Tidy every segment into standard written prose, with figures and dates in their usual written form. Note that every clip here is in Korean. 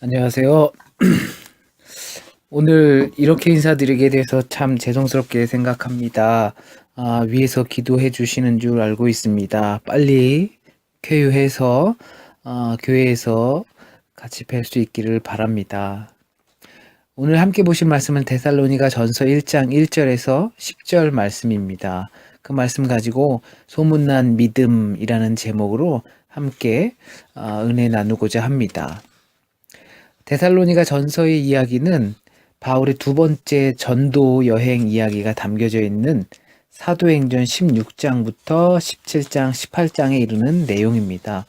안녕하세요. 오늘 이렇게 인사드리게 돼서 참 죄송스럽게 생각합니다. 위에서 기도해 주시는 줄 알고 있습니다. 빨리 쾌유해서 교회에서 같이 뵐 수 있기를 바랍니다. 오늘 함께 보실 말씀은 데살로니가 전서 1장 1절에서 10절 말씀입니다. 그 말씀 가지고 소문난 믿음이라는 제목으로 함께 은혜 나누고자 합니다. 데살로니가 전서의 이야기는 바울의 두 번째 전도 여행 이야기가 담겨져 있는 사도행전 16장부터 17장, 18장에 이르는 내용입니다.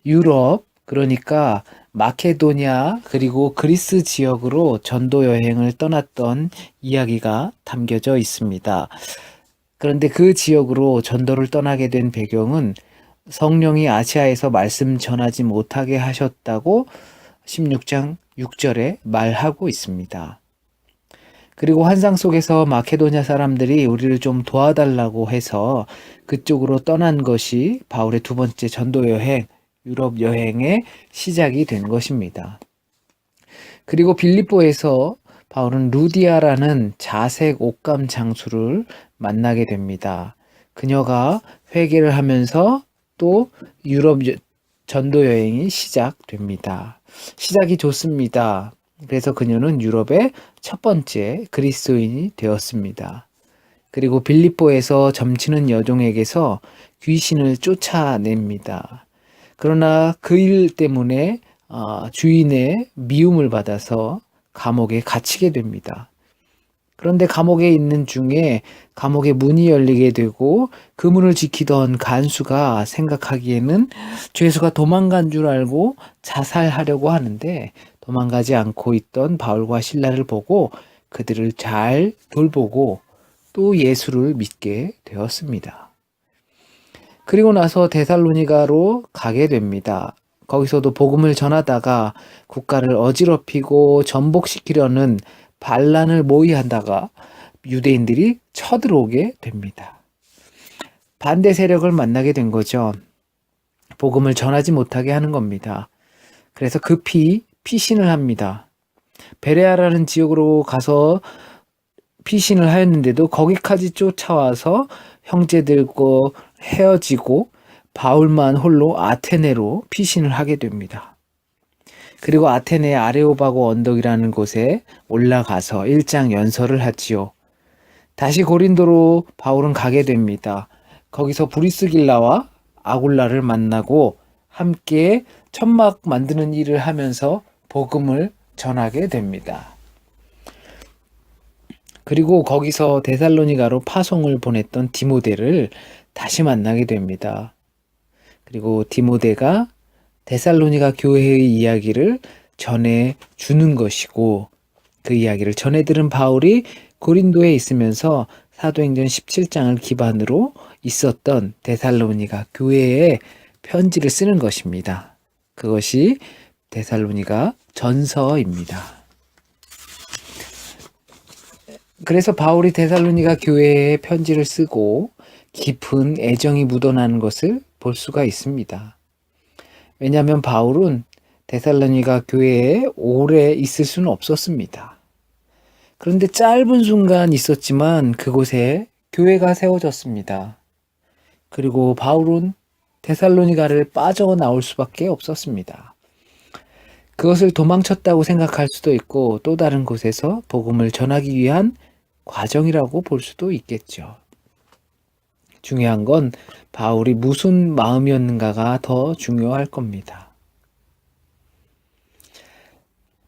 유럽, 그러니까 마케도니아 그리고 그리스 지역으로 전도 여행을 떠났던 이야기가 담겨져 있습니다. 그런데 그 지역으로 전도를 떠나게 된 배경은 성령이 아시아에서 말씀 전하지 못하게 하셨다고 16장 6절에 말하고 있습니다. 그리고 환상 속에서 마케도냐 사람들이 우리를 좀 도와달라고 해서 그쪽으로 떠난 것이 바울의 두 번째 전도 여행, 유럽 여행의 시작이 된 것입니다. 그리고 빌립보에서 바울은 루디아라는 자색 옷감 장수를 만나게 됩니다. 그녀가 회개를 하면서 또 유럽 전도 여행이 시작됩니다. 시작이 좋습니다. 그래서 그녀는 유럽의 첫 번째 그리스도인이 되었습니다. 그리고 빌립보에서 점치는 여종에게서 귀신을 쫓아냅니다. 그러나 그 일 때문에 주인의 미움을 받아서 감옥에 gat히게 됩니다. 그런데 감옥에 있는 중에 감옥의 문이 열리게 되고 그 문을 지키던 간수가 생각하기에는 죄수가 도망간 줄 알고 자살하려고 하는데 도망가지 않고 있던 바울과 실라를 보고 그들을 잘 돌보고 또 예수를 믿게 되었습니다. 그리고 나서 데살로니가로 가게 됩니다. 거기서도 복음을 전하다가 국가를 어지럽히고 전복시키려는 반란을 모의하다가 유대인들이 쳐들어오게 됩니다. 반대 세력을 만나게 된 거죠. 복음을 전하지 못하게 하는 겁니다. 그래서 급히 피신을 합니다. 베레아라는 지역으로 가서 피신을 하였는데도 거기까지 쫓아와서 형제들과 헤어지고 바울만 홀로 아테네로 피신을 하게 됩니다. 그리고 아테네 아레오바고 언덕이라는 곳에 올라가서 1장 연설을 하지요. 다시 고린도로 바울은 가게 됩니다. 거기서 브리스길라와 아굴라를 만나고 함께 천막 만드는 일을 하면서 복음을 전하게 됩니다. 그리고 거기서 데살로니가로 파송을 보냈던 디모데를 다시 만나게 됩니다. 그리고 디모데가 데살로니가 교회의 이야기를 전해 주는 것이고 그 이야기를 전해 들은 바울이 고린도에 있으면서 사도행전 17장을 기반으로 있었던 데살로니가 교회에 편지를 쓰는 것입니다. 그것이 데살로니가 전서입니다. 그래서 바울이 데살로니가 교회에 편지를 쓰고 깊은 애정이 묻어나는 것을 볼 수가 있습니다. 왜냐하면 바울은 데살로니가 교회에 오래 있을 수는 없었습니다. 그런데 짧은 순간 있었지만 그곳에 교회가 세워졌습니다. 그리고 바울은 데살로니가를 빠져나올 수밖에 없었습니다. 그것을 도망쳤다고 생각할 수도 있고 또 다른 곳에서 복음을 전하기 위한 과정이라고 볼 수도 있겠죠. 중요한 건 바울이 무슨 마음이었는가가 더 중요할 겁니다.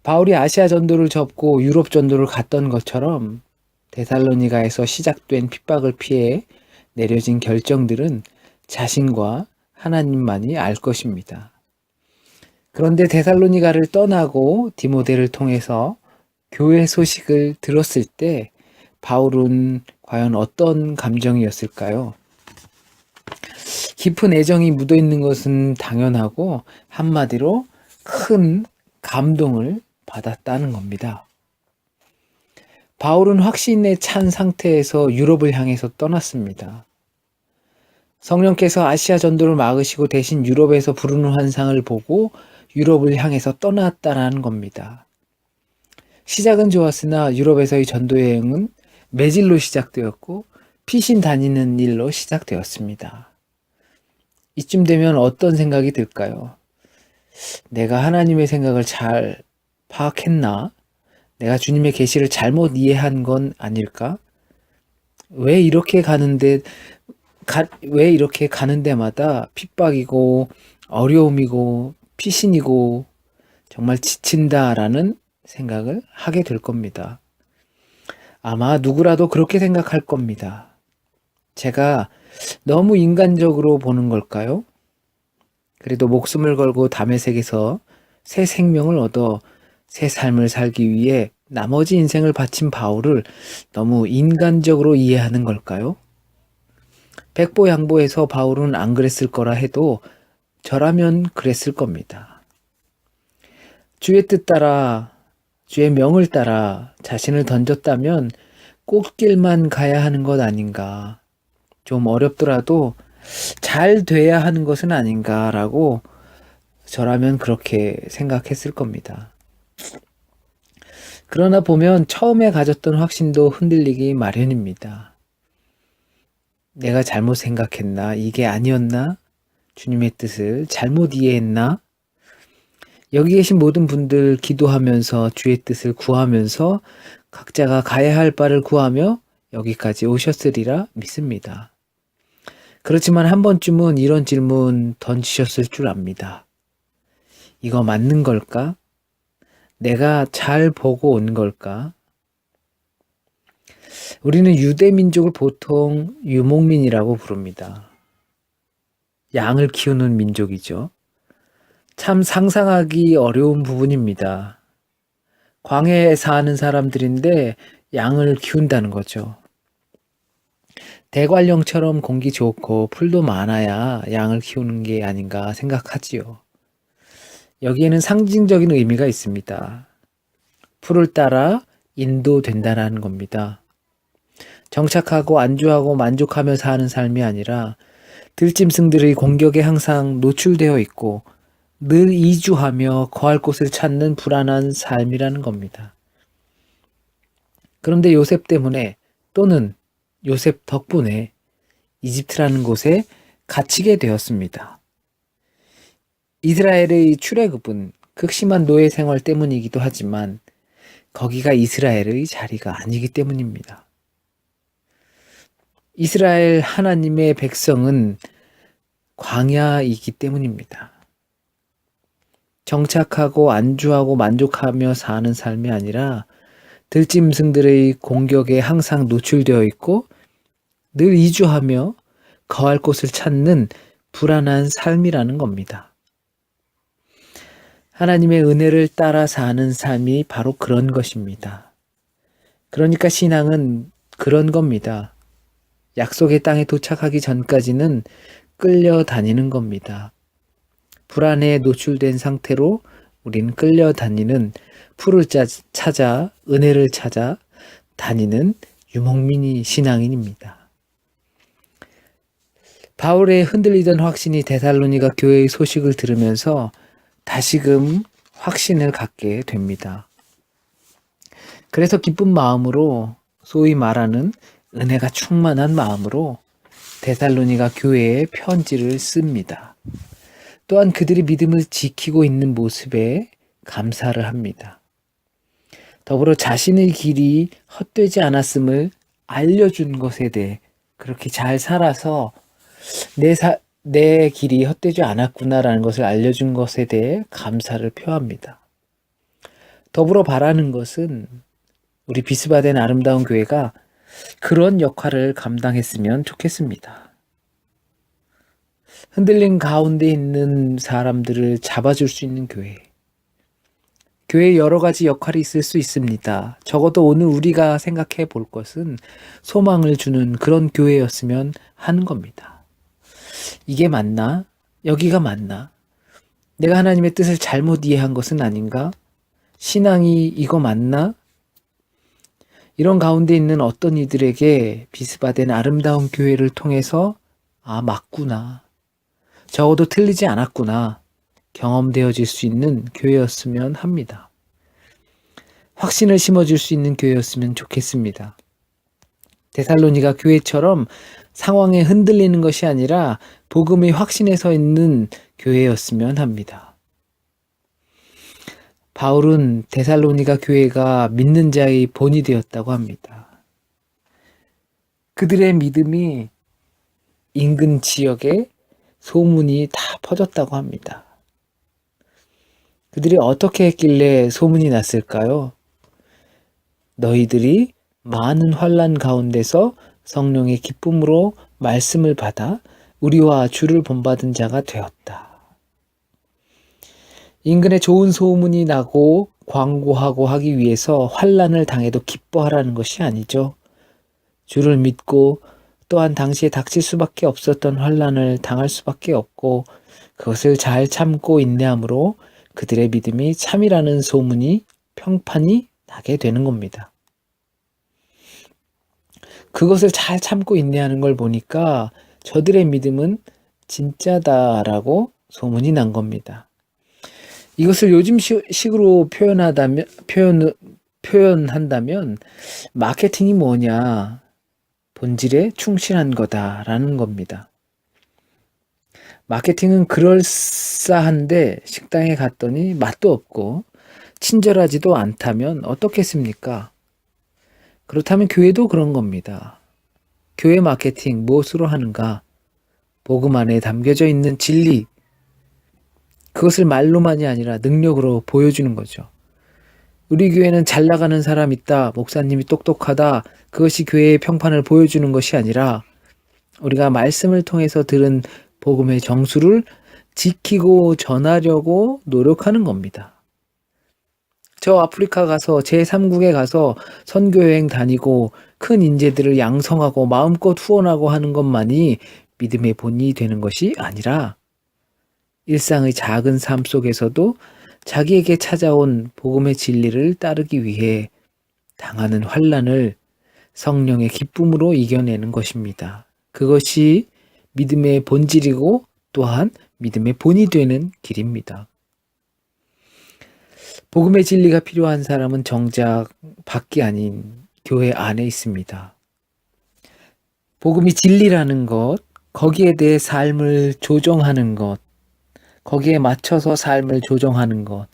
바울이 아시아 전도를 접고 유럽 전도를 갔던 것처럼 데살로니가에서 시작된 핍박을 피해 내려진 결정들은 자신과 하나님만이 알 것입니다. 그런데 데살로니가를 떠나고 디모데를 통해서 교회 소식을 들었을 때 바울은 과연 어떤 감정이었을까요? 깊은 애정이 묻어있는 것은 당연하고 한마디로 큰 감동을 받았다는 겁니다. 바울은 확신에 찬 상태에서 유럽을 향해서 떠났습니다. 성령께서 아시아 전도를 막으시고 대신 유럽에서 부르는 환상을 보고 유럽을 향해서 떠났다라는 겁니다. 시작은 좋았으나 유럽에서의 전도 여행은 매질로 시작되었고 피신 다니는 일로 시작되었습니다. 이쯤 되면 어떤 생각이 들까요? 내가 하나님의 생각을 잘 파악했나? 내가 주님의 계시를 잘못 이해한 건 아닐까? 왜 이렇게 가는 데마다 핍박이고 어려움이고 피신이고 정말 지친다라는 생각을 하게 될 겁니다. 아마 누구라도 그렇게 생각할 겁니다. 제가 너무 인간적으로 보는 걸까요? 그래도 목숨을 걸고 다메섹에서 새 생명을 얻어 새 삶을 살기 위해 나머지 인생을 바친 바울을 너무 인간적으로 이해하는 걸까요? 백보양보해서 바울은 안 그랬을 거라 해도 저라면 그랬을 겁니다. 주의 뜻 따라, 주의 명을 따라 자신을 던졌다면 꽃길만 가야 하는 것 아닌가. 좀 어렵더라도 잘 돼야 하는 것은 아닌가라고 저라면 그렇게 생각했을 겁니다. 그러나 보면 처음에 가졌던 확신도 흔들리기 마련입니다. 내가 잘못 생각했나? 이게 아니었나? 주님의 뜻을 잘못 이해했나? 여기 계신 모든 분들 기도하면서 주의 뜻을 구하면서 각자가 가야 할 바를 구하며 여기까지 오셨으리라 믿습니다. 그렇지만 한 번쯤은 이런 질문 던지셨을 줄 압니다. 이거 맞는 걸까? 내가 잘 보고 온 걸까? 우리는 유대민족을 보통 유목민이라고 부릅니다. 양을 키우는 민족이죠. 참 상상하기 어려운 부분입니다. 광야에 사는 사람들인데 양을 키운다는 거죠. 대관령처럼 공기 좋고 풀도 많아야 양을 키우는 게 아닌가 생각하지요. 여기에는 상징적인 의미가 있습니다. 풀을 따라 인도된다는 겁니다. 정착하고 안주하고 만족하며 사는 삶이 아니라 들짐승들의 공격에 항상 노출되어 있고 늘 이주하며 거할 곳을 찾는 불안한 삶이라는 겁니다. 그런데 요셉 때문에 또는 요셉 덕분에 이집트라는 곳에 갇히게 되었습니다. 이스라엘의 출애굽은 극심한 노예 생활 때문이기도 하지만 거기가 이스라엘의 자리가 아니기 때문입니다. 이스라엘 하나님의 백성은 광야이기 때문입니다. 정착하고 안주하고 만족하며 사는 삶이 아니라 들짐승들의 공격에 항상 노출되어 있고 늘 이주하며 거할 곳을 찾는 불안한 삶이라는 겁니다. 하나님의 은혜를 따라 사는 삶이 바로 그런 것입니다. 그러니까 신앙은 그런 겁니다. 약속의 땅에 도착하기 전까지는 끌려다니는 겁니다. 불안에 노출된 상태로 우린 끌려다니는 풀을 찾아 은혜를 찾아 다니는 유목민이 신앙인입니다. 바울의 흔들리던 확신이 데살로니가 교회의 소식을 들으면서 다시금 확신을 갖게 됩니다. 그래서 기쁜 마음으로 소위 말하는 은혜가 충만한 마음으로 데살로니가 교회에 편지를 씁니다. 또한 그들이 믿음을 지키고 있는 모습에 감사를 합니다. 더불어 자신의 길이 헛되지 않았음을 알려준 것에 대해 그렇게 잘 살아서 내 길이 헛되지 않았구나라는 것을 알려준 것에 대해 감사를 표합니다. 더불어 바라는 것은 우리 비스바덴 아름다운 교회가 그런 역할을 감당했으면 좋겠습니다. 흔들린 가운데 있는 사람들을 잡아줄 수 있는 교회. 교회에 여러 가지 역할이 있을 수 있습니다. 적어도 오늘 우리가 생각해 볼 것은 소망을 주는 그런 교회였으면 하는 겁니다. 이게 맞나? 여기가 맞나? 내가 하나님의 뜻을 잘못 이해한 것은 아닌가? 신앙이 이거 맞나? 이런 가운데 있는 어떤 이들에게 비스바덴 아름다운 교회를 통해서 아, 맞구나. 적어도 틀리지 않았구나. 경험되어질 수 있는 교회였으면 합니다. 확신을 심어줄 수 있는 교회였으면 좋겠습니다. 데살로니가 교회처럼 상황에 흔들리는 것이 아니라 복음의 확신에 서 있는 교회였으면 합니다. 바울은 데살로니가 교회가 믿는 자의 본이 되었다고 합니다. 그들의 믿음이 인근 지역에 소문이 다 퍼졌다고 합니다. 그들이 어떻게 했길래 소문이 났을까요? 너희들이 많은 환난 가운데서 성령의 기쁨으로 말씀을 받아 우리와 주를 본받은 자가 되었다. 인근에 좋은 소문이 나고 광고하고 하기 위해서 환난을 당해도 기뻐하라는 것이 아니죠. 주를 믿고 또한 당시에 닥칠 수밖에 없었던 환난을 당할 수밖에 없고 그것을 잘 참고 인내함으로 그들의 믿음이 참이라는 소문이 평판이 나게 되는 겁니다. 그것을 잘 참고 인내하는 걸 보니까 저들의 믿음은 진짜다라고 소문이 난 겁니다. 이것을 요즘 식으로 표현한다면 마케팅이 뭐냐? 본질에 충실한 거다라는 겁니다. 마케팅은 그럴싸한데 식당에 갔더니 맛도 없고 친절하지도 않다면 어떻겠습니까? 그렇다면 교회도 그런 겁니다. 교회 마케팅 무엇으로 하는가? 복음 안에 담겨져 있는 진리, 그것을 말로만이 아니라 능력으로 보여주는 거죠. 우리 교회는 잘 나가는 사람 있다, 목사님이 똑똑하다, 그것이 교회의 평판을 보여주는 것이 아니라 우리가 말씀을 통해서 들은 복음의 정수를 지키고 전하려고 노력하는 겁니다. 저 아프리카 가서 제3국에 가서 선교여행 다니고 큰 인재들을 양성하고 마음껏 후원하고 하는 것만이 믿음의 본이 되는 것이 아니라 일상의 작은 삶 속에서도 자기에게 찾아온 복음의 진리를 따르기 위해 당하는 환난을 성령의 기쁨으로 이겨내는 것입니다. 그것이 믿음의 본질이고 또한 믿음의 본이 되는 길입니다. 복음의 진리가 필요한 사람은 정작 밖이 아닌 교회 안에 있습니다. 복음이 진리라는 것, 거기에 대해 삶을 조정하는 것, 거기에 맞춰서 삶을 조정하는 것,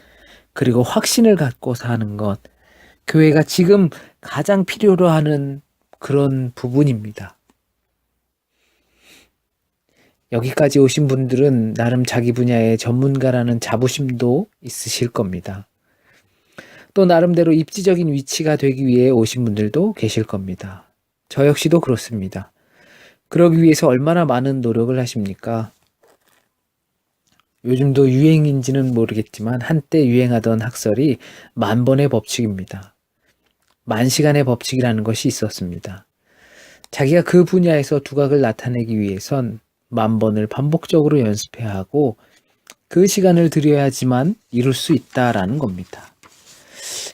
그리고 확신을 갖고 사는 것, 교회가 지금 가장 필요로 하는 그런 부분입니다. 여기까지 오신 분들은 나름 자기 분야의 전문가라는 자부심도 있으실 겁니다. 또 나름대로 입지적인 위치가 되기 위해 오신 분들도 계실 겁니다. 저 역시도 그렇습니다. 그러기 위해서 얼마나 많은 노력을 하십니까? 요즘도 유행인지는 모르겠지만 한때 유행하던 학설이 10,000번의 법칙입니다. 10,000시간의 법칙이라는 것이 있었습니다. 자기가 그 분야에서 두각을 나타내기 위해선 10,000번을 반복적으로 연습해야 하고 그 시간을 들여야지만 이룰 수 있다라는 겁니다.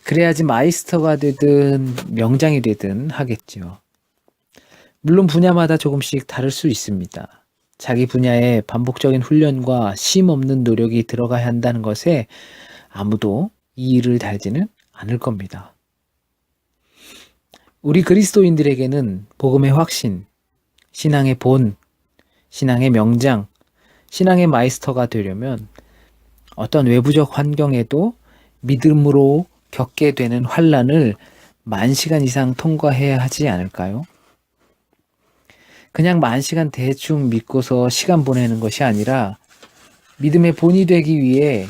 그래야지 마이스터가 되든 명장이 되든 하겠죠. 물론 분야마다 조금씩 다를 수 있습니다. 자기 분야에 반복적인 훈련과 쉼 없는 노력이 들어가야 한다는 것에 아무도 이의를 달지는 않을 겁니다. 우리 그리스도인들에게는 복음의 확신, 신앙의 본, 신앙의 명장, 신앙의 마이스터가 되려면 어떤 외부적 환경에도 믿음으로 겪게 되는 환난을 10,000시간 이상 통과해야 하지 않을까요? 그냥 10,000시간 대충 믿고서 시간 보내는 것이 아니라 믿음의 본이 되기 위해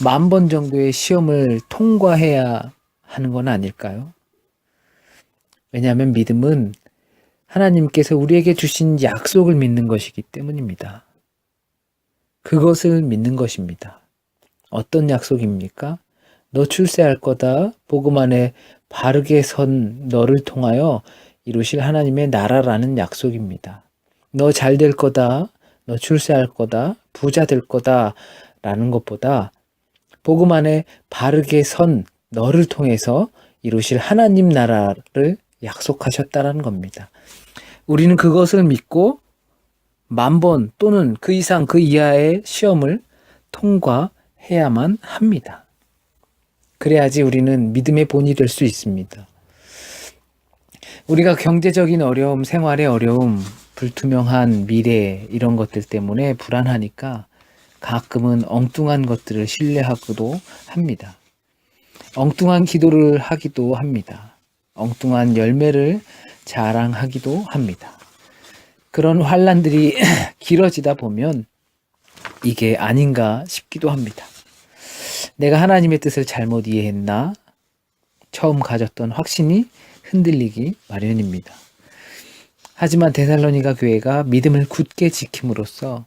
10,000번 정도의 시험을 통과해야 하는 건 아닐까요? 왜냐하면 믿음은 하나님께서 우리에게 주신 약속을 믿는 것이기 때문입니다. 그것을 믿는 것입니다. 어떤 약속입니까? 너 출세할 거다. 복음 안에 바르게 선 너를 통하여 이루실 하나님의 나라라는 약속입니다. 너 잘 될 거다. 너 출세할 거다. 부자 될 거다. 라는 것보다 복음 안에 바르게 선 너를 통해서 이루실 하나님 나라를 약속하셨다라는 겁니다. 우리는 그것을 믿고 10,000번 또는 그 이상 그 이하의 시험을 통과해야만 합니다. 그래야지 우리는 믿음의 본이 될 수 있습니다. 우리가 경제적인 어려움, 생활의 어려움, 불투명한 미래 이런 것들 때문에 불안하니까 가끔은 엉뚱한 것들을 신뢰하기도 합니다. 엉뚱한 기도를 하기도 합니다. 엉뚱한 열매를 자랑하기도 합니다. 그런 환란들이 길어지다 보면 이게 아닌가 싶기도 합니다. 내가 하나님의 뜻을 잘못 이해했나? 처음 가졌던 확신이 흔들리기 마련입니다. 하지만 데살로니가 교회가 믿음을 굳게 지킴으로써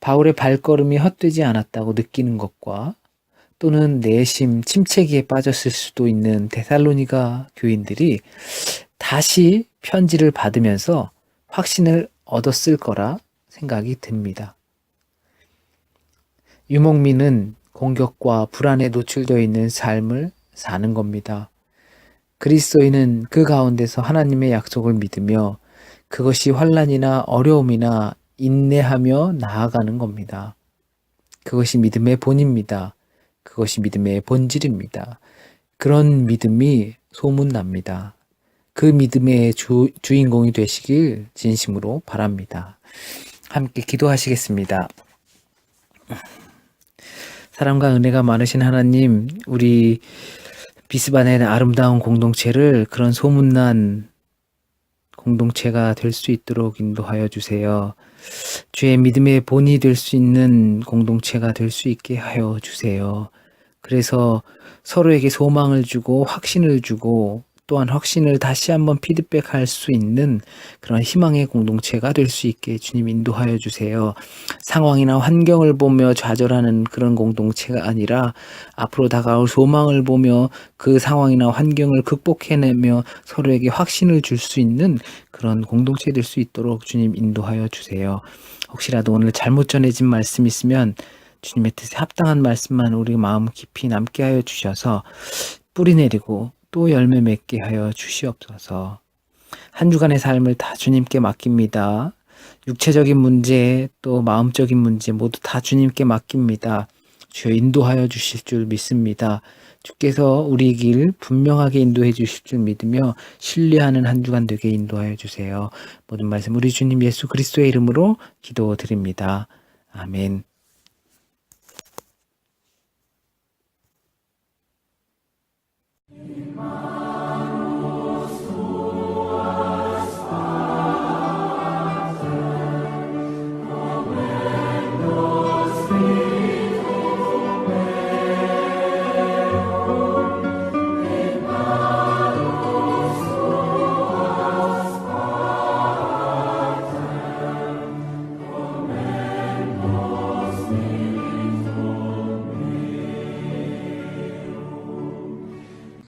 바울의 발걸음이 헛되지 않았다고 느끼는 것과 또는 내심 침체기에 빠졌을 수도 있는 데살로니가 교인들이 다시 편지를 받으면서 확신을 얻었을 거라 생각이 듭니다. 유목민은 공격과 불안에 노출되어 있는 삶을 사는 겁니다. 그리스도인은 그 가운데서 하나님의 약속을 믿으며 그것이 환난이나 어려움이나 인내하며 나아가는 겁니다. 그것이 믿음의 본입니다. 그것이 믿음의 본질입니다. 그런 믿음이 소문납니다. 그 믿음의 주인공이 되시길 진심으로 바랍니다. 함께 기도하시겠습니다. 사랑과 은혜가 많으신 하나님, 우리 비스반의 아름다운 공동체를 그런 소문난 공동체가 될 수 있도록 인도하여 주세요. 주의 믿음의 본이 될 수 있는 공동체가 될 수 있게 하여 주세요. 그래서 서로에게 소망을 주고 확신을 주고 또한 확신을 다시 한번 피드백할 수 있는 그런 희망의 공동체가 될 수 있게 주님 인도하여 주세요. 상황이나 환경을 보며 좌절하는 그런 공동체가 아니라 앞으로 다가올 소망을 보며 그 상황이나 환경을 극복해내며 서로에게 확신을 줄 수 있는 그런 공동체 될 수 있도록 주님 인도하여 주세요. 혹시라도 오늘 잘못 전해진 말씀 있으면 주님의 뜻에 합당한 말씀만 우리 마음 깊이 남게 하여 주셔서 뿌리 내리고 또 열매 맺게 하여 주시옵소서. 한 주간의 삶을 다 주님께 맡깁니다. 육체적인 문제 또 마음적인 문제 모두 다 주님께 맡깁니다. 주여 인도하여 주실 줄 믿습니다. 주께서 우리 길 분명하게 인도해 주실 줄 믿으며 신뢰하는 한 주간 되게 인도하여 주세요. 모든 말씀 우리 주님 예수 그리스도의 이름으로 기도드립니다. 아멘.